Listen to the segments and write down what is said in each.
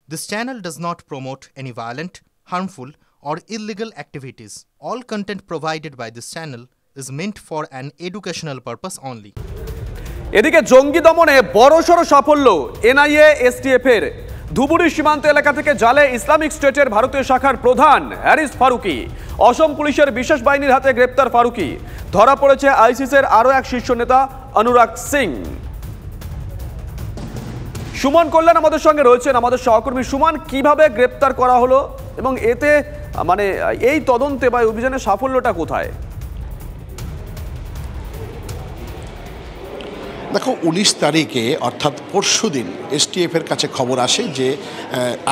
This channel does not promote any violent, harmful, or illegal activities. All content provided by this channel is meant for an educational purpose only. এদিকে জঙ্গি দমনে বড়সড় সাফল্য NIA STF এর ধুবুরি সীমান্ত এলাকা থেকে জালে ইসলামিক স্টেটের ভারতীয় শাখার প্রধান হ্যারিস ফারুকি। অসম পুলিশের বিশেষ বাহিনীর হাতে গ্রেপ্তার ফারুকি। ধরা পড়েছে আইসিসের আরও এক শীর্ষ নেতা অনুরাগ সিং। সুমন কল্যাণ আমাদের সঙ্গে রয়েছেন, আমাদের সহকর্মী। সুমন, কিভাবে গ্রেপ্তার করা হলো এবং এতে মানে এই তদন্তে বা অভিযানের সাফল্যটা কোথায়? দেখো, 19 তারিখে অর্থাৎ পরশু দিন এসটিএফের কাছে খবর আসে যে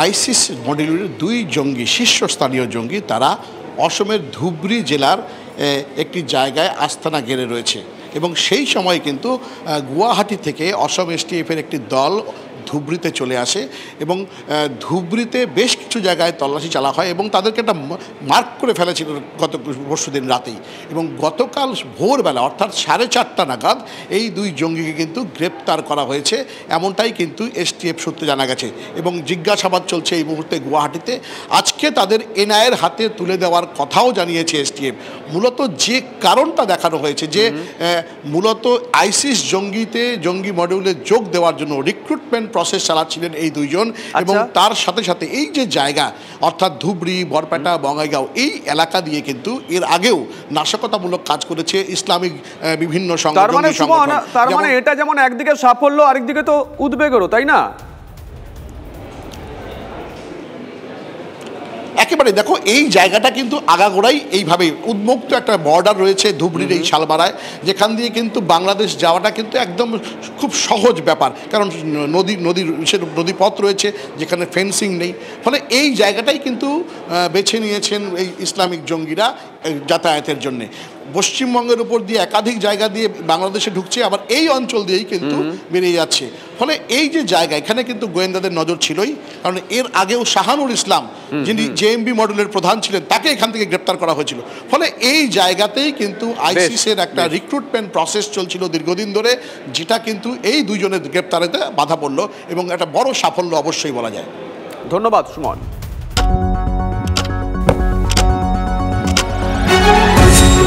আইসিস মডেলের 2 জঙ্গি, শীর্ষস্থানীয় জঙ্গি, তারা অসমের ধুবরি জেলার একটি জায়গায় আস্তানা ঘেরে রয়েছে। এবং সেই সময় কিন্তু গুয়াহাটি থেকে অসম এসটিএফের একটি দল ধুবরিতে চলে আসে এবং ধুবরিতে বেশ কিছু জায়গায় তল্লাশি চালা হয় এবং তাদেরকে একটা মার্ক করে ফেলেছিল গত পরশু দিন রাতেই। এবং গতকাল ভোরবেলা অর্থাৎ 4:30 নাগাদ এই 2 জঙ্গিকে কিন্তু গ্রেপ্তার করা হয়েছে, এমনটাই কিন্তু এসটিএফ সূত্রে জানা গেছে। এবং জিজ্ঞাসাবাদ চলছে এই মুহূর্তে গুয়াহাটিতে। আজকে তাদের এনআইএর হাতে তুলে দেওয়ার কথাও জানিয়েছে এসটিএফ। মূলত যে কারণটা দেখানো হয়েছে যে মূলত আইসিস জঙ্গি মডিউলে যোগ দেওয়ার জন্য রিক্রুটমেন্ট প্রসেস চালাচ্ছিলেন এই 2 জন। এবং তার সাথে সাথে এই যে জায়গা অর্থাৎ ধুবরি, বরপেটা, বঙ্গাইগাঁও, এই এলাকা দিয়ে কিন্তু এর আগেও নাশকতামূলক কাজ করেছে ইসলামিক বিভিন্ন সংগঠন। তার মানে এটা যেমন একদিকে সাফল্য, আরেকদিকে তো উদ্বেগেরও, তাই না? একেবারে দেখো, এই জায়গাটা কিন্তু আগাগোড়াই এইভাবে উন্মুক্ত একটা বর্ডার রয়েছে ধুবরির এই শালবাড়ায়, যেখান দিয়ে কিন্তু বাংলাদেশ যাওয়াটা কিন্তু একদম খুব সহজ ব্যাপার, কারণ নদীপথ রয়েছে যেখানে ফেন্সিং নেই। ফলে এই জায়গাটাই কিন্তু বেছে নিয়েছেন এই ইসলামিক জঙ্গিরা যাতায়াতের জন্যে। পশ্চিমবঙ্গের উপর দিয়ে একাধিক জায়গা দিয়ে বাংলাদেশে ঢুকছে, আবার এই অঞ্চল দিয়েই কিন্তু বেরিয়ে যাচ্ছে। ফলে এই যে জায়গা, এখানে কিন্তু গোয়েন্দাদের নজর ছিলই, কারণ এর আগেও শাহানুর ইসলাম, যিনি জেএমবি মডেলের প্রধান ছিলেন, তাকে এখান থেকে গ্রেপ্তার করা হয়েছিল। ফলে এই জায়গাতেই কিন্তু আইসিসের একটা রিক্রুটমেন্ট প্রসেস চলছিল দীর্ঘদিন ধরে, যেটা কিন্তু এই 2 জনের গ্রেপ্তারেতে বাধা পড়ল এবং একটা বড় সাফল্য অবশ্যই বলা যায়। ধন্যবাদ সুমন।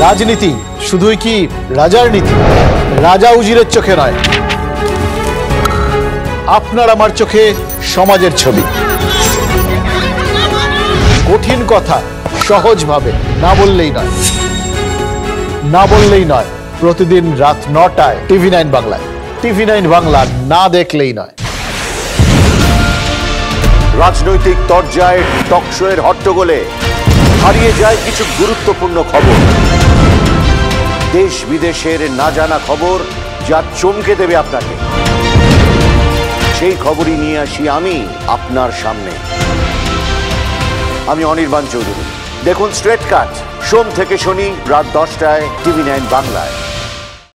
রাজনীতি শুধুই কি রাজার নীতি? রাজা উজিরের চোখে নয়, আপনার আমার চোখে সমাজের ছবি। কঠিন কথা সহজভাবে না বললেই নয়। প্রতিদিন রাত 9টায় TV9 বাংলায়। TV9 বাংলা না দেখলেই নয়। রাজনৈতিক তরজায় টকশোয়ের হট্টগোলে হারিয়ে যায় কিছু গুরুত্বপূর্ণ খবর, দেশ বিদেশের না জানা খবর যা চমকে দেবে আপনাকে। সেই খবরই নিয়ে আসি আমি আপনার সামনে। আমি অনির্বাণ চৌধুরী। দেখুন স্ট্রেট কাট, সোম থেকে শনি রাত 10টায় TV9 বাংলায়।